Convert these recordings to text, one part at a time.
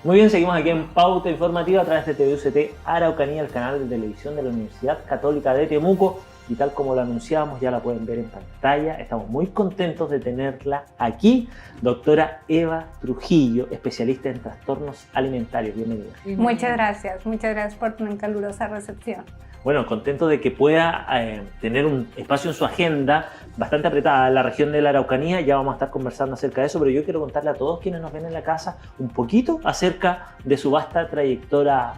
Muy bien, seguimos aquí en Pauta Informativa a través de TVUCT Araucanía, el canal de televisión de la Universidad Católica de Temuco. Y tal como lo anunciábamos, ya la pueden ver en pantalla. Estamos muy contentos de tenerla aquí, doctora Eva Trujillo, especialista en trastornos alimentarios. Bienvenida. Muchas gracias por una calurosa recepción. Bueno, contento de que pueda tener un espacio en su agenda bastante apretada en la región de la Araucanía. Ya vamos a estar conversando acerca de eso, pero yo quiero contarle a todos quienes nos ven en la casa un poquito acerca de su vasta trayectoria,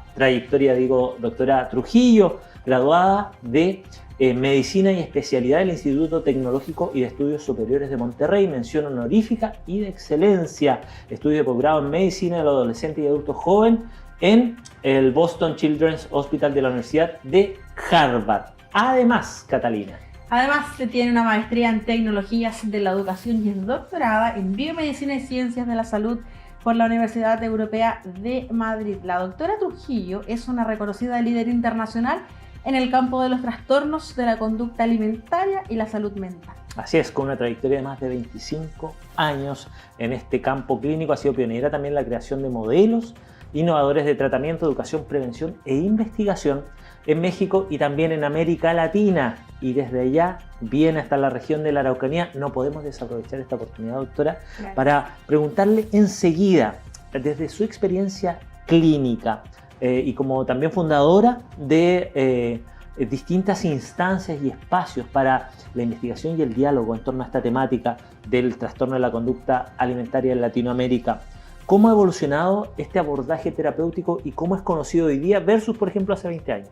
doctora Trujillo, graduada de Medicina y Especialidad del Instituto Tecnológico y de Estudios Superiores de Monterrey, mención honorífica y de excelencia, estudio de posgrado en Medicina del Adolescente y Adulto Joven en el Boston Children's Hospital de la Universidad de Harvard. Además, Catalina. Además, se tiene una maestría en Tecnologías de la Educación y es doctorada en Biomedicina y Ciencias de la Salud por la Universidad Europea de Madrid. La doctora Trujillo es una reconocida líder internacional en el campo de los trastornos de la conducta alimentaria y la salud mental. Así es, con una trayectoria de más de 25 años en este campo clínico, ha sido pionera también en la creación de modelos innovadores de tratamiento, educación, prevención e investigación en México y también en América Latina. Y desde allá viene hasta la región de la Araucanía. No podemos desaprovechar esta oportunidad, doctora, para preguntarle enseguida, desde su experiencia clínica y como también fundadora de distintas instancias y espacios para la investigación y el diálogo en torno a esta temática del trastorno de la conducta alimentaria en Latinoamérica. ¿Cómo ha evolucionado este abordaje terapéutico y cómo es conocido hoy día versus, por ejemplo, hace 20 años?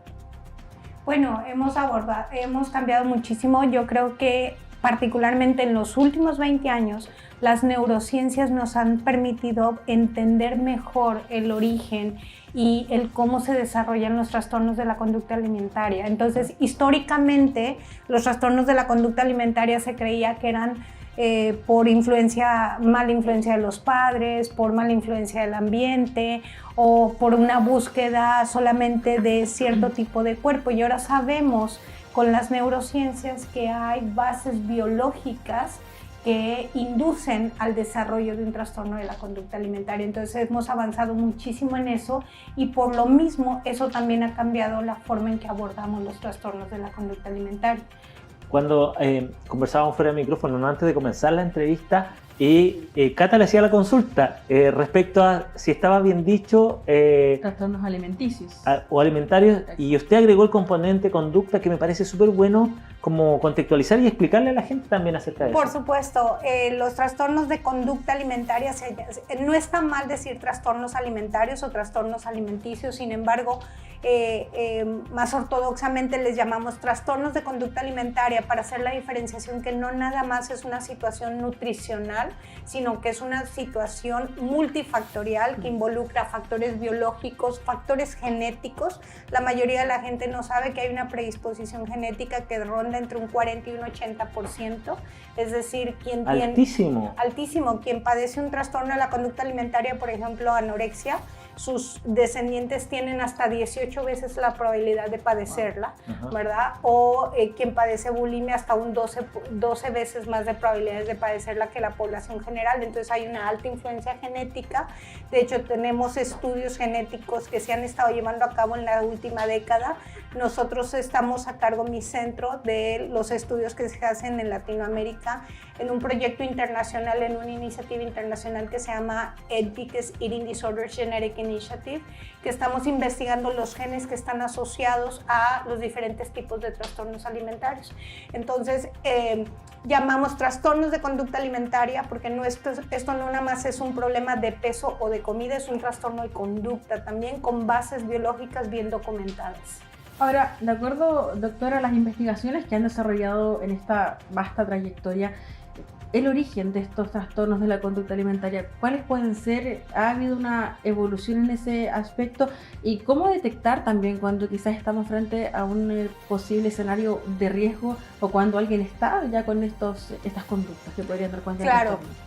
Bueno, hemos cambiado muchísimo. Yo creo que particularmente en los últimos 20 años, las neurociencias nos han permitido entender mejor el origen y el cómo se desarrollan los trastornos de la conducta alimentaria. Entonces, históricamente, los trastornos de la conducta alimentaria se creía que eran por mala influencia de los padres, por mala influencia del ambiente o por una búsqueda solamente de cierto tipo de cuerpo. Y ahora sabemos con las neurociencias que hay bases biológicas que inducen al desarrollo de un trastorno de la conducta alimentaria. Entonces hemos avanzado muchísimo en eso y por lo mismo eso también ha cambiado la forma en que abordamos los trastornos de la conducta alimentaria. Cuando conversábamos fuera de micrófono, no, antes de comenzar la entrevista, Cata le hacía la consulta respecto a si estaba bien dicho trastornos alimenticios o alimentarios, y usted agregó el componente conducta, que me parece súper bueno como contextualizar y explicarle a la gente también acerca de eso. Por supuesto, los trastornos de conducta alimentaria, no está mal decir trastornos alimentarios o trastornos alimenticios, sin embargo, más ortodoxamente les llamamos trastornos de conducta alimentaria para hacer la diferenciación que no nada más es una situación nutricional, sino que es una situación multifactorial que involucra factores biológicos, factores genéticos. La mayoría de la gente no sabe que hay una predisposición genética que ronda entre un 40 y un 80%, es decir, altísimo, quien padece un trastorno de la conducta alimentaria, por ejemplo, anorexia, sus descendientes tienen hasta 18 veces la probabilidad de padecerla, ¿verdad? O quien padece bulimia hasta un 12 veces más de probabilidades de padecerla que la población general. Entonces hay una alta influencia genética. De hecho, tenemos estudios genéticos que se han estado llevando a cabo en la última década. Nosotros estamos a cargo, mi centro, de los estudios que se hacen en Latinoamérica en un proyecto internacional, en una iniciativa internacional que se llama EDGI, que es Eating Disorders Genetic Initiative, que estamos investigando los genes que están asociados a los diferentes tipos de trastornos alimentarios. Entonces, llamamos trastornos de conducta alimentaria porque esto no nada más es un problema de peso o de comida, es un trastorno de conducta también con bases biológicas bien documentadas. Ahora, de acuerdo, doctora, a las investigaciones que han desarrollado en esta vasta trayectoria, el origen de estos trastornos de la conducta alimentaria, ¿cuáles pueden ser? ¿Ha habido una evolución en ese aspecto? ¿Y cómo detectar también cuando quizás estamos frente a un posible escenario de riesgo o cuando alguien está ya con estas conductas que podrían dar cuenta?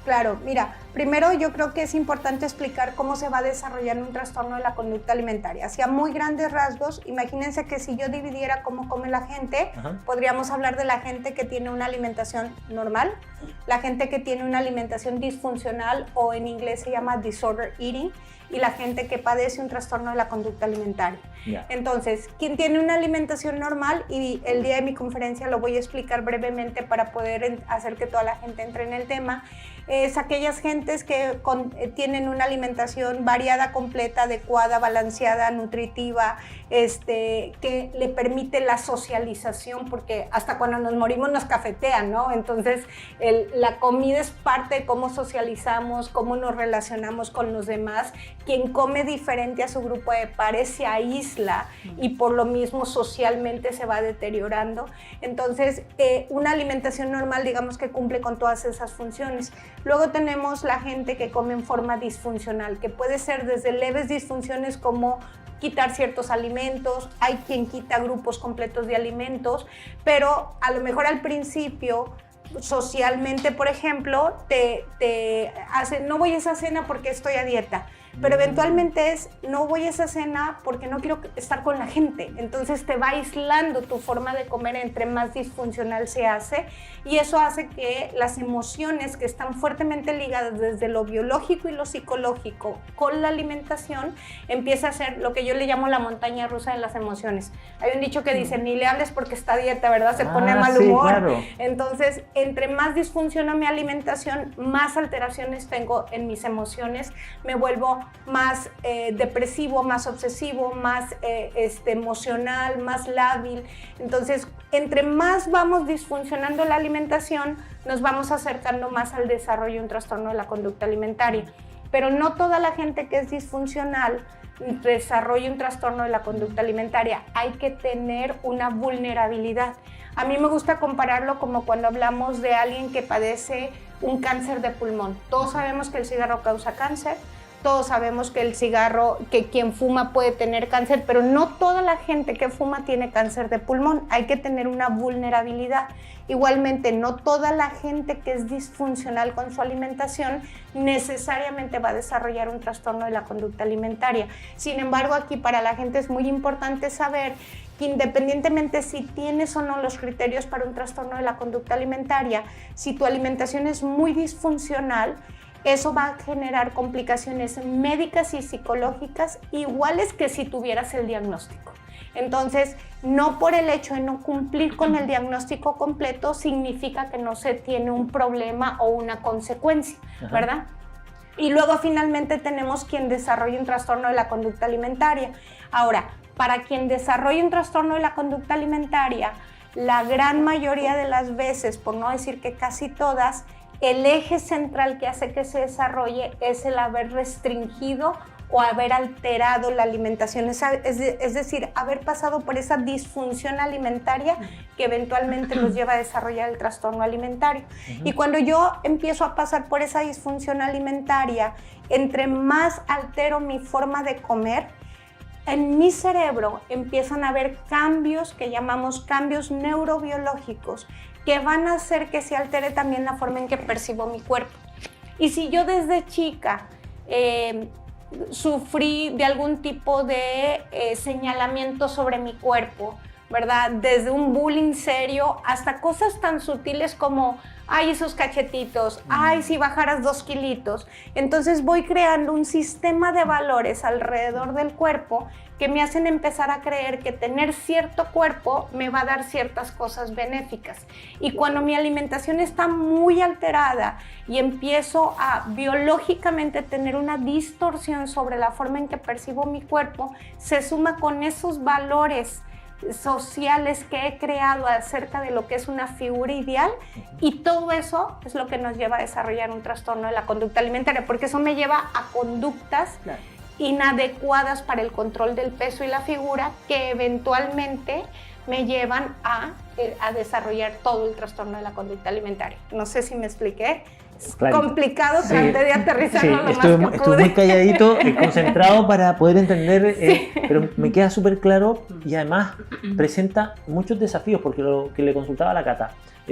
Claro. Mira, primero yo creo que es importante explicar cómo se va a desarrollar un trastorno de la conducta alimentaria. Hacia muy grandes rasgos, imagínense que si yo dividiera cómo come la gente, podríamos hablar de la gente que tiene una alimentación normal, la la gente que tiene una alimentación disfuncional, o en inglés se llama disorder eating, y la gente que padece un trastorno de la conducta alimentaria. Yeah. Entonces, quien tiene una alimentación normal, y el día de mi conferencia lo voy a explicar brevemente para poder hacer que toda la gente entre en el tema, es aquellas gentes que tienen una alimentación variada, completa, adecuada, balanceada, nutritiva, que le permite la socialización, porque hasta cuando nos morimos nos cafetean, ¿no? Entonces, la comida es parte de cómo socializamos, cómo nos relacionamos con los demás. Quien come diferente a su grupo de pares se aísla y por lo mismo socialmente se va deteriorando. Entonces, una alimentación normal, digamos que cumple con todas esas funciones. Luego tenemos la gente que come en forma disfuncional, que puede ser desde leves disfunciones como quitar ciertos alimentos, hay quien quita grupos completos de alimentos, pero a lo mejor al principio, socialmente, por ejemplo, te hacen, no voy a esa cena porque estoy a dieta, pero eventualmente es, no voy a esa cena porque no quiero estar con la gente. Entonces te va aislando tu forma de comer entre más disfuncional se hace, y eso hace que las emociones que están fuertemente ligadas desde lo biológico y lo psicológico con la alimentación empieza a ser lo que yo le llamo la montaña rusa de las emociones. Hay un dicho que dice, ni le hables porque está a dieta, ¿verdad? Se pone mal humor. Sí, claro. Entonces, entre más disfunciona mi alimentación, más alteraciones tengo en mis emociones, me vuelvo más depresivo, más obsesivo, más emocional, más lábil. Entonces, entre más vamos disfuncionando la alimentación, nos vamos acercando más al desarrollo de un trastorno de la conducta alimentaria. Pero no toda la gente que es disfuncional desarrolla un trastorno de la conducta alimentaria. Hay que tener una vulnerabilidad. A mí me gusta compararlo como cuando hablamos de alguien que padece un cáncer de pulmón. Todos sabemos que el cigarro causa cáncer, todos sabemos que el cigarro, que quien fuma puede tener cáncer, pero no toda la gente que fuma tiene cáncer de pulmón. Hay que tener una vulnerabilidad. Igualmente, no toda la gente que es disfuncional con su alimentación necesariamente va a desarrollar un trastorno de la conducta alimentaria. Sin embargo, aquí para la gente es muy importante saber que independientemente si tienes o no los criterios para un trastorno de la conducta alimentaria, si tu alimentación es muy disfuncional, eso va a generar complicaciones médicas y psicológicas iguales que si tuvieras el diagnóstico. Entonces, no por el hecho de no cumplir con el diagnóstico completo significa que no se tiene un problema o una consecuencia, ¿verdad? Y luego finalmente tenemos quien desarrolla un trastorno de la conducta alimentaria. Ahora, para quien desarrolla un trastorno de la conducta alimentaria, la gran mayoría de las veces, por no decir que casi todas, el eje central que hace que se desarrolle es el haber restringido o haber alterado la alimentación, es decir, haber pasado por esa disfunción alimentaria que eventualmente los lleva a desarrollar el trastorno alimentario. Y cuando yo empiezo a pasar por esa disfunción alimentaria, entre más altero mi forma de comer, en mi cerebro empiezan a haber cambios que llamamos cambios neurobiológicos que van a hacer que se altere también la forma en que percibo mi cuerpo. Y si yo desde chica sufrí de algún tipo de señalamiento sobre mi cuerpo, ¿verdad? Desde un bullying serio hasta cosas tan sutiles como ay, esos cachetitos, ay, si bajaras 2 kilitos. Entonces voy creando un sistema de valores alrededor del cuerpo que me hacen empezar a creer que tener cierto cuerpo me va a dar ciertas cosas benéficas. Y cuando mi alimentación está muy alterada y empiezo a biológicamente tener una distorsión sobre la forma en que percibo mi cuerpo, se suma con esos valores sociales que he creado acerca de lo que es una figura ideal, y todo eso es lo que nos lleva a desarrollar un trastorno de la conducta alimentaria, porque eso me lleva a conductas inadecuadas para el control del peso y la figura que eventualmente me llevan a desarrollar todo el trastorno de la conducta alimentaria. No sé si me expliqué. Es complicado, traté de aterrizarlo lo más que pude. Estuve muy calladito, concentrado para poder entender, pero me queda súper claro, y además presenta muchos desafíos, porque lo que le consultaba a la Cata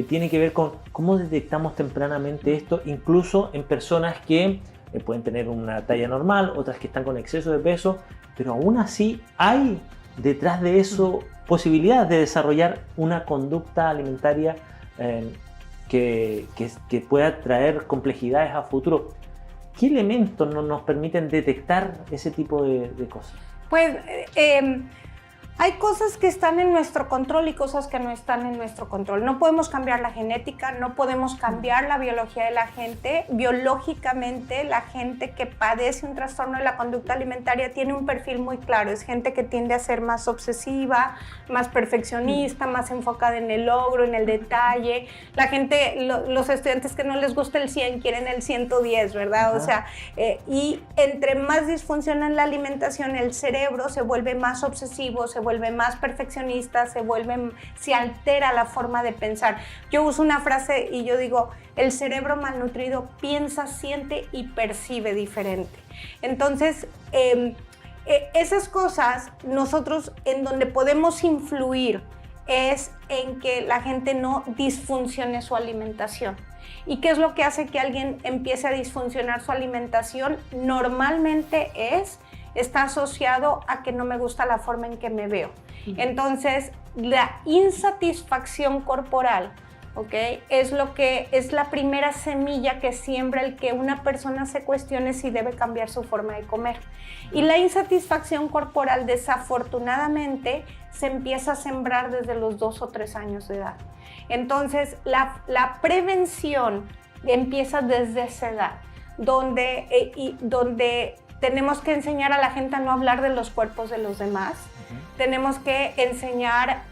tiene que ver con cómo detectamos tempranamente esto, incluso en personas que pueden tener una talla normal, otras que están con exceso de peso, pero aún así hay detrás de eso posibilidades de desarrollar una conducta alimentaria que pueda traer complejidades a futuro. ¿Qué elementos no nos permiten detectar ese tipo de cosas? Pues hay cosas que están en nuestro control y cosas que no están en nuestro control. No podemos cambiar la genética, no podemos cambiar la biología de la gente. Biológicamente, la gente que padece un trastorno de la conducta alimentaria tiene un perfil muy claro. Es gente que tiende a ser más obsesiva, más perfeccionista, más enfocada en el logro, en el detalle. La gente, los estudiantes que no les gusta el 100 quieren el 110, ¿verdad? Ajá. O sea, y entre más disfunciona en la alimentación, el cerebro se vuelve más obsesivo, se vuelve más perfeccionista, se altera la forma de pensar. Yo uso una frase y yo digo, el cerebro malnutrido piensa, siente y percibe diferente. Entonces, esas cosas, nosotros en donde podemos influir es en que la gente no disfuncione su alimentación. ¿Y qué es lo que hace que alguien empiece a disfuncionar su alimentación? Normalmente está asociado a que no me gusta la forma en que me veo. Entonces, la insatisfacción corporal, ¿ok?, es la primera semilla que siembra el que una persona se cuestione si debe cambiar su forma de comer. Y la insatisfacción corporal, desafortunadamente, se empieza a sembrar desde los 2 o 3 años de edad. Entonces, la prevención empieza desde esa edad, donde tenemos que enseñar a la gente a no hablar de los cuerpos de los demás. Tenemos que enseñar,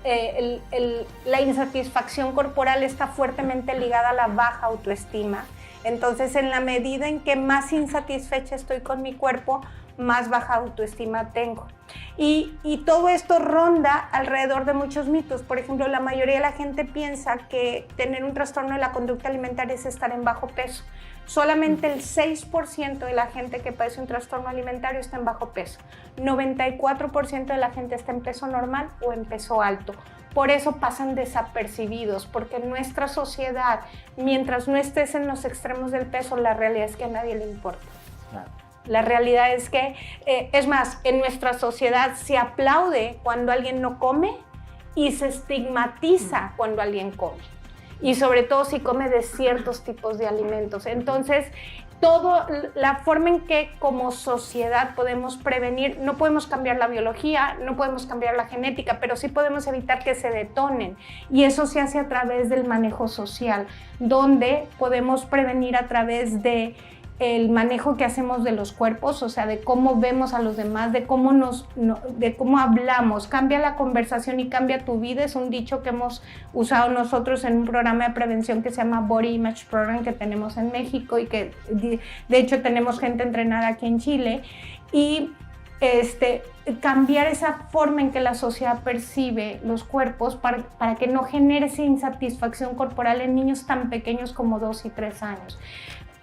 la insatisfacción corporal está fuertemente ligada a la baja autoestima. Entonces, en la medida en que más insatisfecha estoy con mi cuerpo, más baja autoestima tengo. Y todo esto ronda alrededor de muchos mitos. Por ejemplo, la mayoría de la gente piensa que tener un trastorno de la conducta alimentaria es estar en bajo peso. Solamente el 6% de la gente que padece un trastorno alimentario está en bajo peso. 94% de la gente está en peso normal o en peso alto. Por eso pasan desapercibidos, porque en nuestra sociedad, mientras no estés en los extremos del peso, la realidad es que a nadie le importa. Claro. La realidad es que, es más, en nuestra sociedad se aplaude cuando alguien no come y se estigmatiza cuando alguien come. Y sobre todo si come de ciertos tipos de alimentos. Entonces, la forma en que como sociedad podemos prevenir, no podemos cambiar la biología, no podemos cambiar la genética, pero sí podemos evitar que se detonen. Y eso se hace a través del manejo social, donde podemos prevenir a través de el manejo que hacemos de los cuerpos, o sea, de cómo vemos a los demás, de cómo hablamos. Cambia la conversación y cambia tu vida. Es un dicho que hemos usado nosotros en un programa de prevención que se llama Body Image Program, que tenemos en México y que de hecho tenemos gente entrenada aquí en Chile. Y cambiar esa forma en que la sociedad percibe los cuerpos para que no genere esa insatisfacción corporal en niños tan pequeños como 2 y 3 años.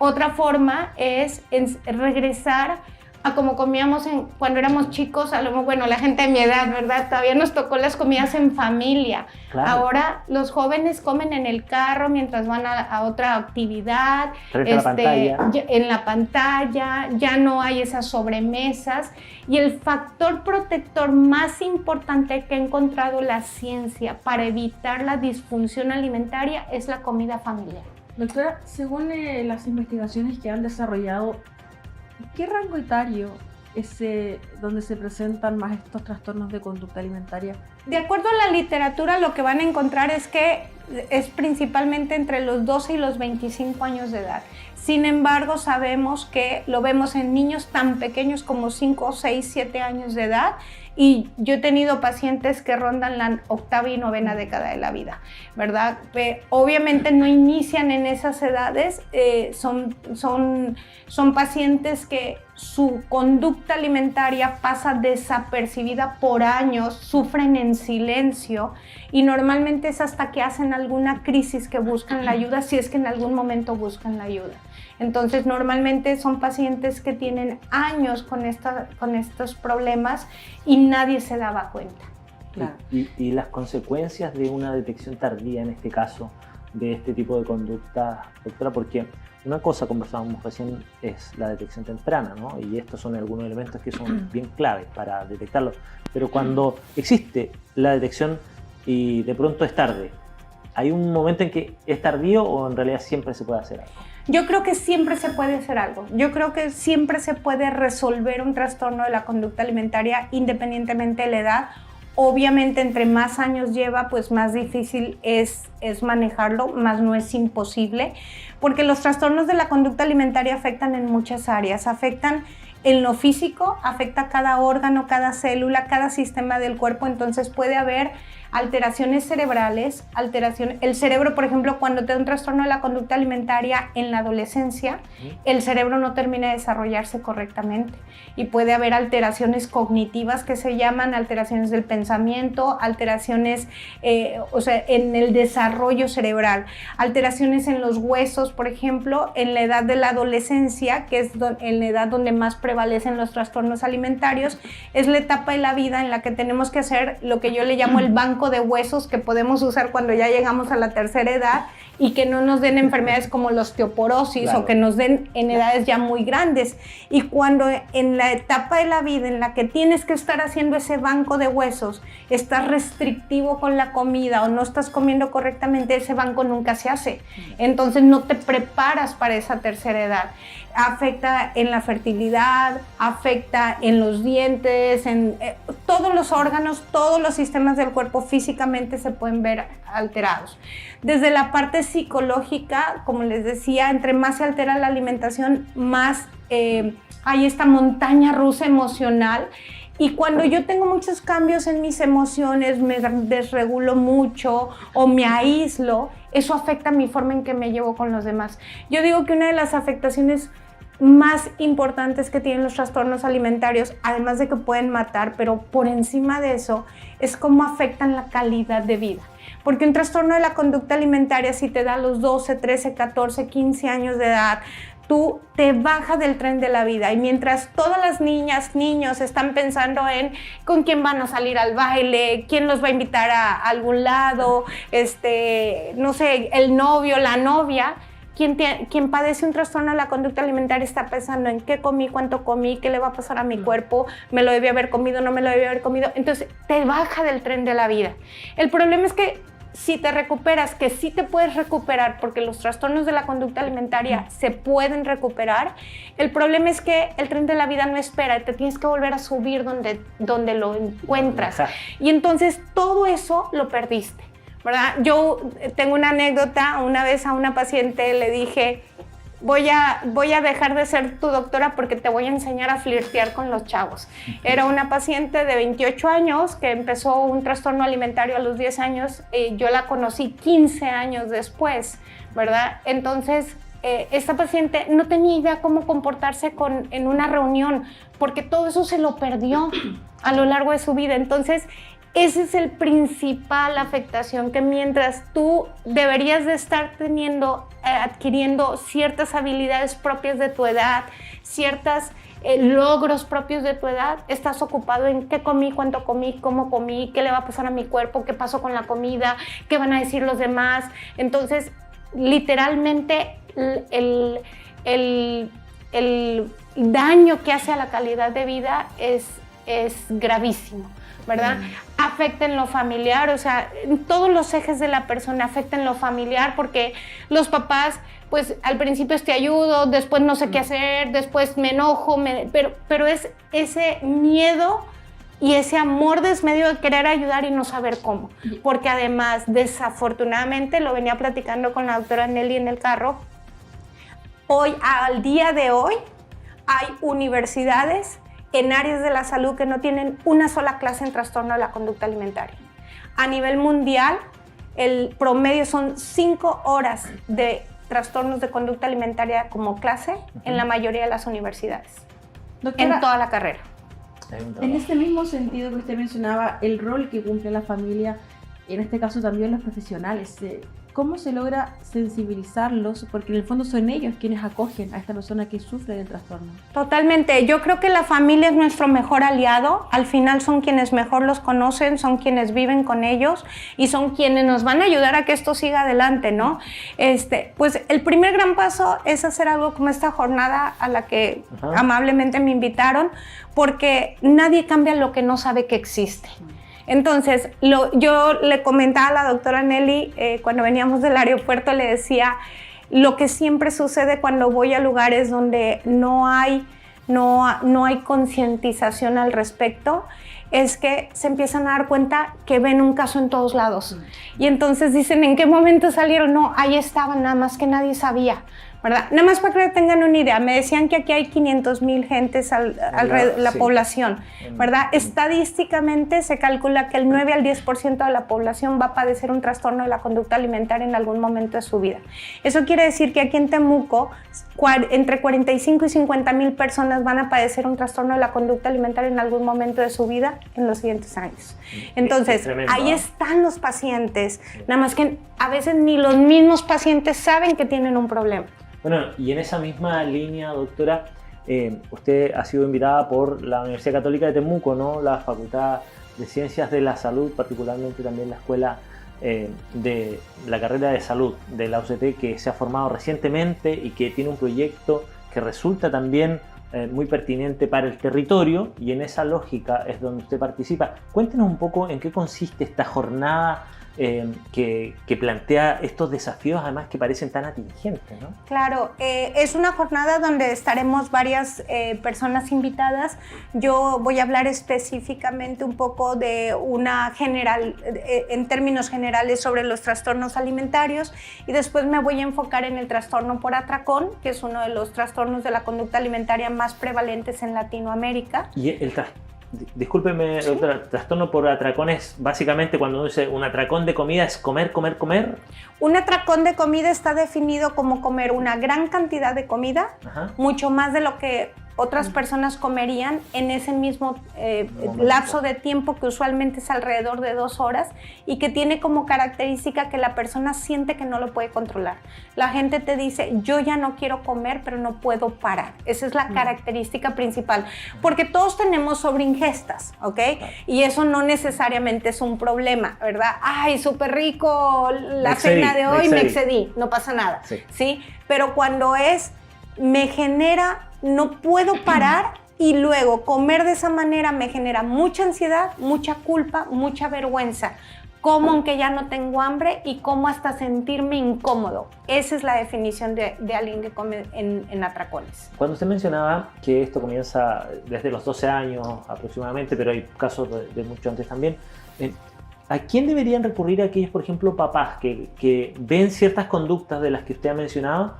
Otra forma es regresar a como comíamos cuando éramos chicos, bueno, la gente de mi edad, ¿verdad? Todavía nos tocó las comidas en familia. Claro. Ahora los jóvenes comen en el carro mientras van a otra actividad, en la pantalla, ya no hay esas sobremesas. Y el factor protector más importante que ha encontrado la ciencia para evitar la disfunción alimentaria es la comida familiar. Doctora, según las investigaciones que han desarrollado, ¿qué rango etario es donde se presentan más estos trastornos de conducta alimentaria? De acuerdo a la literatura, lo que van a encontrar es que es principalmente entre los 12 y los 25 años de edad. Sin embargo, sabemos que lo vemos en niños tan pequeños como 5, 6, 7 años de edad. Y yo he tenido pacientes que rondan la 8ª y 9ª década de la vida, ¿verdad? Obviamente no inician en esas edades, son pacientes que su conducta alimentaria pasa desapercibida por años, sufren en silencio y normalmente es hasta que hacen alguna crisis que buscan la ayuda, si es que en algún momento buscan la ayuda. Entonces, normalmente son pacientes que tienen años con estos problemas y nadie se daba cuenta. Claro. Y las consecuencias de una detección tardía, en este caso, de este tipo de conducta, doctora, porque una cosa, conversábamos recién, es la detección temprana, ¿no? Y estos son algunos elementos que son bien claves para detectarlo. Pero cuando existe la detección y de pronto es tarde, ¿Hay un momento en que es tardío o en realidad siempre se puede hacer algo? Yo creo que siempre se puede hacer algo. Yo creo que siempre se puede resolver un trastorno de la conducta alimentaria independientemente de la edad. Obviamente, entre más años lleva, pues más difícil es manejarlo, más no es imposible, porque los trastornos de la conducta alimentaria afectan en muchas áreas. Afectan en lo físico, afecta cada órgano, cada célula, cada sistema del cuerpo, entonces puede haber alteraciones cerebrales, el cerebro, por ejemplo, cuando te da un trastorno de la conducta alimentaria en la adolescencia, el cerebro no termina de desarrollarse correctamente y puede haber alteraciones cognitivas que se llaman alteraciones del pensamiento, alteraciones en el desarrollo cerebral, alteraciones en los huesos, por ejemplo, en la edad de la adolescencia, que es en la edad donde más prevalecen los trastornos alimentarios, es la etapa de la vida en la que tenemos que hacer lo que yo le llamo el banco de huesos que podemos usar cuando ya llegamos a la tercera edad y que no nos den enfermedades como la osteoporosis, claro, o que nos den en edades ya muy grandes. Y cuando en la etapa de la vida en la que tienes que estar haciendo ese banco de huesos, estás restrictivo con la comida o no estás comiendo correctamente, ese banco nunca se hace. Entonces no te preparas para esa tercera edad. Afecta en la fertilidad, afecta en los dientes, en todos los órganos, todos los sistemas del cuerpo físicamente se pueden ver alterados. Desde la parte psicológica, como les decía, entre más se altera la alimentación, más hay esta montaña rusa emocional. Y cuando yo tengo muchos cambios en mis emociones, me desregulo mucho o me aíslo, eso afecta mi forma en que me llevo con los demás. Yo digo que una de las afectaciones más importantes que tienen los trastornos alimentarios, además de que pueden matar, pero por encima de eso, es cómo afectan la calidad de vida. Porque un trastorno de la conducta alimentaria, si te da a los 12, 13, 14, 15 años de edad, tú te bajas del tren de la vida y mientras todas las niñas, niños están pensando en con quién van a salir al baile, quién los va a invitar a algún lado, no sé, el novio, la novia, quien padece un trastorno de la conducta alimentaria está pensando en qué comí, cuánto comí, qué le va a pasar a mi cuerpo, me lo debí haber comido, no me lo debí haber comido, entonces te baja del tren de la vida. El problema es que si te recuperas, que sí te puedes recuperar porque los trastornos de la conducta alimentaria se pueden recuperar, el problema es que el tren de la vida no espera y te tienes que volver a subir donde lo encuentras. Y entonces todo eso lo perdiste, ¿verdad? Yo tengo una anécdota, una vez a una paciente le dije, voy a dejar de ser tu doctora porque te voy a enseñar a flirtear con los chavos. Era una paciente de 28 años que empezó un trastorno alimentario a los 10 años. Yo la conocí 15 años después, ¿verdad? Entonces, esta paciente no tenía idea cómo comportarse en una reunión porque todo eso se lo perdió a lo largo de su vida. Entonces, esa es el principal afectación, que mientras tú deberías de estar adquiriendo ciertas habilidades propias de tu edad, ciertos logros propios de tu edad, estás ocupado en qué comí, cuánto comí, cómo comí, qué le va a pasar a mi cuerpo, qué pasó con la comida, qué van a decir los demás. Entonces, literalmente, el daño que hace a la calidad de vida es gravísimo, ¿verdad? Afecta en lo familiar, o sea, en todos los ejes de la persona afecta en lo familiar, porque los papás, pues al principio te ayudo, después no sé qué hacer, después me enojo, pero es ese miedo y ese amor desmedio de querer ayudar y no saber cómo. Porque además, desafortunadamente, lo venía platicando con la doctora Nelly en el carro, al día de hoy, hay universidades en áreas de la salud que no tienen una sola clase en trastorno de la conducta alimentaria. A nivel mundial, el promedio son 5 horas de trastornos de conducta alimentaria como clase en la mayoría de las universidades, doctora, en toda la carrera. En este mismo sentido que usted mencionaba, el rol que cumple la familia, en este caso también los profesionales, ¿cómo se logra sensibilizarlos? Porque en el fondo son ellos quienes acogen a esta persona que sufre del trastorno. Totalmente. Yo creo que la familia es nuestro mejor aliado. Al final son quienes mejor los conocen, son quienes viven con ellos y son quienes nos van a ayudar a que esto siga adelante, ¿no? Pues el primer gran paso es hacer algo como esta jornada a la que amablemente me invitaron, porque nadie cambia lo que no sabe que existe. Entonces, yo le comentaba a la doctora Nelly, cuando veníamos del aeropuerto, le decía, lo que siempre sucede cuando voy a lugares donde no hay concientización al respecto, es que se empiezan a dar cuenta que ven un caso en todos lados. Y entonces dicen, ¿en qué momento salieron? No, ahí estaban, nada más que nadie sabía, ¿verdad? Nada más para que tengan una idea, me decían que aquí hay 500,000 gentes alrededor de la población, ¿verdad? Estadísticamente se calcula que el 9 al 10% de la población va a padecer un trastorno de la conducta alimentaria en algún momento de su vida. Eso quiere decir que aquí en Temuco, entre 45 y 50,000 personas van a padecer un trastorno de la conducta alimentaria en algún momento de su vida en los siguientes años. Entonces, tremendo, ahí están los pacientes, nada más que a veces ni los mismos pacientes saben que tienen un problema. Bueno, y en esa misma línea, doctora, usted ha sido invitada por la Universidad Católica de Temuco, ¿no? La Facultad de Ciencias de la Salud, particularmente también la Escuela de la Carrera de Salud de la UCT, que se ha formado recientemente y que tiene un proyecto que resulta también muy pertinente para el territorio, y en esa lógica es donde usted participa. Cuéntenos un poco en qué consiste esta jornada que plantea estos desafíos, además que parecen tan atingentes, ¿no? Claro, es una jornada donde estaremos varias personas invitadas. Yo voy a hablar específicamente un poco de en términos generales sobre los trastornos alimentarios, y después me voy a enfocar en el trastorno por atracón, que es uno de los trastornos de la conducta alimentaria más prevalentes en Latinoamérica. Y discúlpeme, ¿sí? Doctora, trastorno por atracón es básicamente cuando uno dice un atracón de comida es comer, comer, comer. Un atracón de comida está definido como comer una gran cantidad de comida, mucho más de lo que otras personas comerían en ese mismo lapso de tiempo, que usualmente es alrededor de 2 horas, y que tiene como característica que la persona siente que no lo puede controlar. La gente te dice, yo ya no quiero comer, pero no puedo parar. Esa es la característica principal, porque todos tenemos sobreingestas, ¿ok? Y eso no necesariamente es un problema, ¿verdad? Ay, súper rico la cena de hoy, me excedí, no pasa nada, ¿sí? Pero cuando me genera, no puedo parar, y luego comer de esa manera me genera mucha ansiedad, mucha culpa, mucha vergüenza. Como aunque ya no tengo hambre, y como hasta sentirme incómodo. Esa es la definición de alguien que come en atracones. Cuando usted mencionaba que esto comienza desde los 12 años aproximadamente, pero hay casos de mucho antes también, ¿a quién deberían recurrir aquellos, por ejemplo, papás que ven ciertas conductas de las que usted ha mencionado?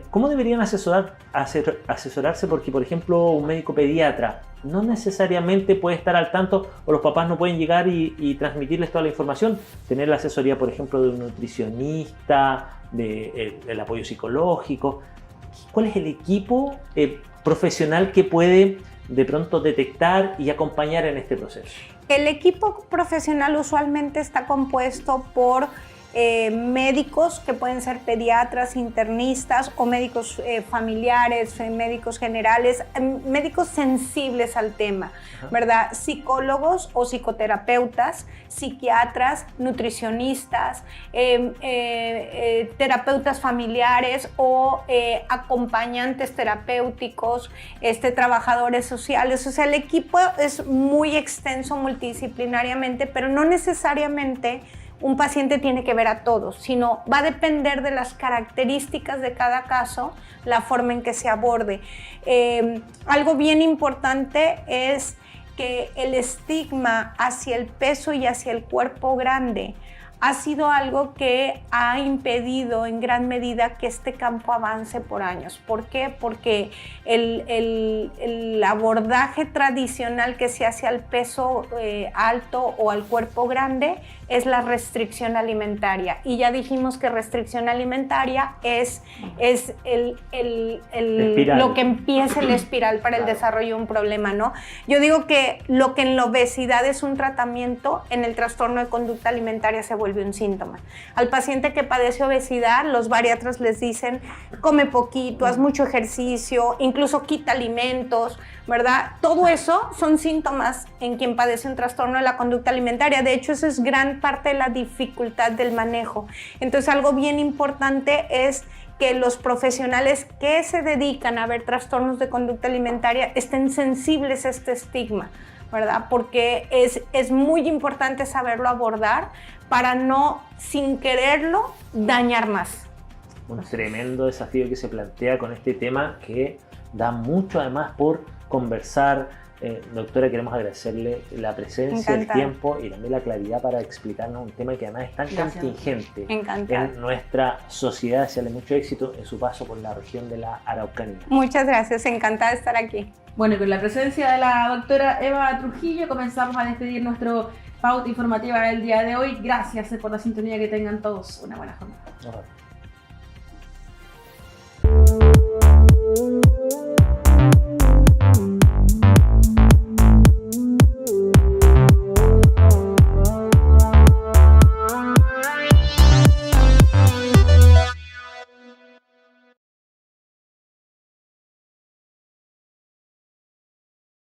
¿Cómo deberían asesorarse? Porque, por ejemplo, un médico pediatra no necesariamente puede estar al tanto, o los papás no pueden llegar y transmitirles toda la información. Tener la asesoría, por ejemplo, de un nutricionista, del apoyo psicológico. ¿Cuál es el equipo profesional que puede de pronto detectar y acompañar en este proceso? El equipo profesional usualmente está compuesto por médicos que pueden ser pediatras, internistas, o médicos familiares, médicos generales, médicos sensibles al tema, ¿verdad? Psicólogos o psicoterapeutas, psiquiatras, nutricionistas, terapeutas familiares o acompañantes terapéuticos, trabajadores sociales. O sea, el equipo es muy extenso multidisciplinariamente, pero no necesariamente un paciente tiene que ver a todos, sino va a depender de las características de cada caso, la forma en que se aborde. Algo bien importante es que el estigma hacia el peso y hacia el cuerpo grande ha sido algo que ha impedido en gran medida que este campo avance por años. ¿Por qué? Porque el abordaje tradicional que se hace al peso alto o al cuerpo grande es la restricción alimentaria. Y ya dijimos que restricción alimentaria es lo que empieza la espiral para el desarrollo de un problema, ¿no? Yo digo que lo que en la obesidad es un tratamiento, en el trastorno de conducta alimentaria se vuelve un síntoma. Al paciente que padece obesidad, los bariatras les dicen, come poquito, haz mucho ejercicio, incluso quita alimentos, ¿verdad? Todo eso son síntomas en quien padece un trastorno de la conducta alimentaria. De hecho, eso es gran parte de la dificultad del manejo. Entonces, algo bien importante es que los profesionales que se dedican a ver trastornos de conducta alimentaria estén sensibles a este estigma, ¿verdad? Porque es muy importante saberlo abordar para no, sin quererlo, dañar más. Un tremendo desafío que se plantea con este tema que da mucho además por conversar. Doctora, queremos agradecerle la presencia, el tiempo y también la claridad para explicarnos un tema que además es tan contingente en nuestra sociedad. Desearle mucho éxito en su paso por la región de la Araucanía. Muchas gracias, encantada de estar aquí. Bueno, y con la presencia de la doctora Eva Trujillo comenzamos a despedir nuestro pauta informativa del día de hoy. Gracias por la sintonía, que tengan todos una buena jornada. Nos vemos.